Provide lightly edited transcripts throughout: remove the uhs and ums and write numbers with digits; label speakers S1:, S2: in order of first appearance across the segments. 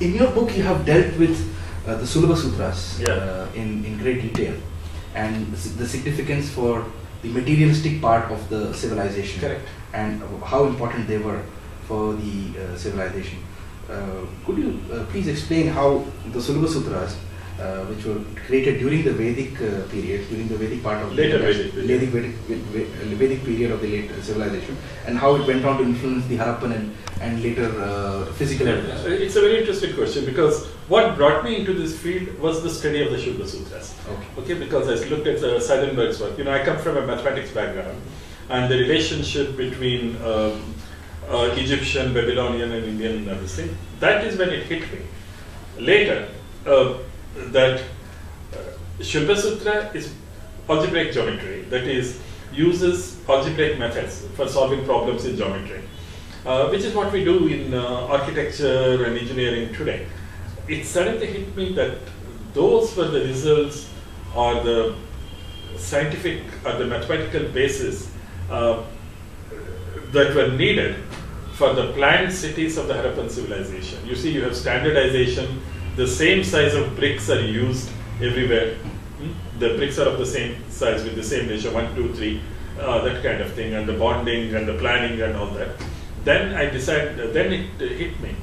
S1: In your book, you have dealt with the Sulabha Sutras in great detail, and the significance for the materialistic part of the civilization.
S2: Correct.
S1: And how important they were for the civilization. Could you please explain how the Sulabha Sutras, which were created during the Vedic period, during the Vedic part of
S2: later
S1: the Vedic period of the late civilization, and how it went on to influence the Harappan and later physical evidence?
S2: It's a very interesting question, because what brought me into this field was the study of the Shulba Sutras. Okay, because I looked at Seidenberg's work. You know, I come from a mathematics background, and the relationship between Egyptian, Babylonian, and Indian this thing, that is when it hit me. Later, that Shulba Sutra is algebraic geometry, that is, uses algebraic methods for solving problems in geometry, which is what we do in architecture and engineering today. It suddenly hit me that those were the results, or the scientific or the mathematical basis that were needed for the planned cities of the Harappan civilization. You see, you have standardization, the same size of bricks are used everywhere. The bricks are of the same size with the same ratio, 1, 2, 3, that kind of thing, and the bonding and the planning and all that. Then I decided, then it hit me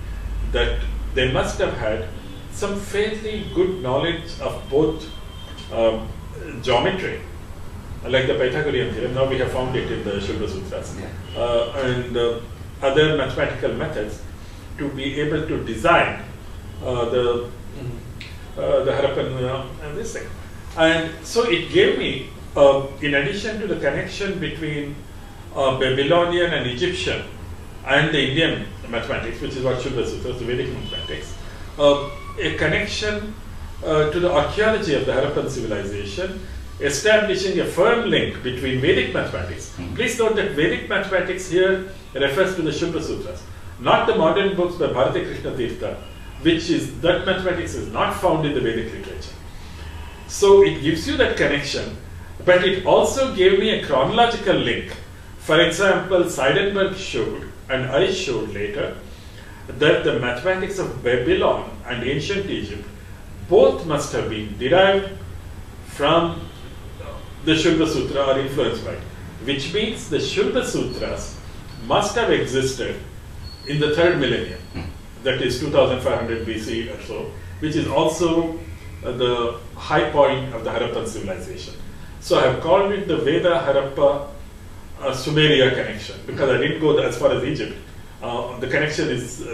S2: that they must have had some fairly good knowledge of both geometry, like the Pythagorean theorem, now we have found it in the Shulba Sutras, and other mathematical methods to be able to design the Harappan and this thing. And so it gave me, in addition to the connection between Babylonian and Egyptian and the Indian mathematics, which is what Shulba Sutras, the Vedic mathematics, a connection to the archaeology of the Harappan civilization, establishing a firm link between Vedic mathematics. Please note that Vedic mathematics here refers to the Shulba Sutras, not the modern books by Bharati Krishna Tirtha, which is, that mathematics is not found in the Vedic literature. So it gives you that connection, but it also gave me a chronological link. For example, Seidenberg showed, and I showed later, that the mathematics of Babylon and ancient Egypt both must have been derived from the Shulba Sutra or influenced by it, which means the Shulba Sutras must have existed in the 3rd millennium, that is 2500 BC or so, which is also the high point of the Harappan civilization. So I have called it the Veda Harappa Sumeria connection, because I didn't go as far as Egypt. The connection is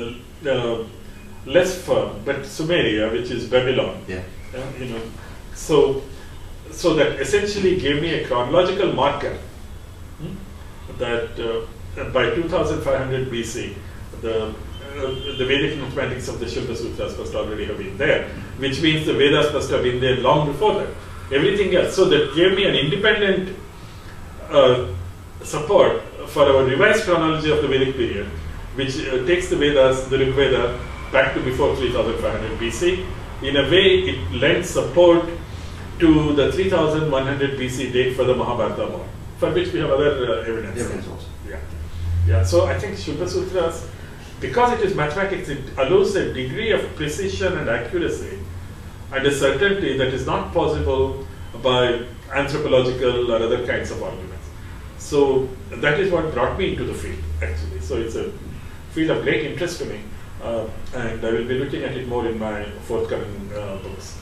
S2: less firm, but Sumeria, which is Babylon, you know, so that essentially gave me a chronological marker that by 2500 BC, the Vedic mathematics of the Shulba Sutras must already have been there, which means the Vedas must have been there long before that. Everything else. So that gave me an independent support for our revised chronology of the Vedic period, which takes the Vedas, the Rig Veda, back to before 3500 BC. In a way, it lends support to the 3100 BC date for the Mahabharata war, for which we have other evidence.
S1: Also.
S2: Yeah. So I think Shulba Sutras, because it is mathematics, it allows a degree of precision and accuracy and a certainty that is not possible by anthropological or other kinds of arguments. So that is what brought me into the field, actually. So it's a field of great interest to me, and I will be looking at it more in my forthcoming books.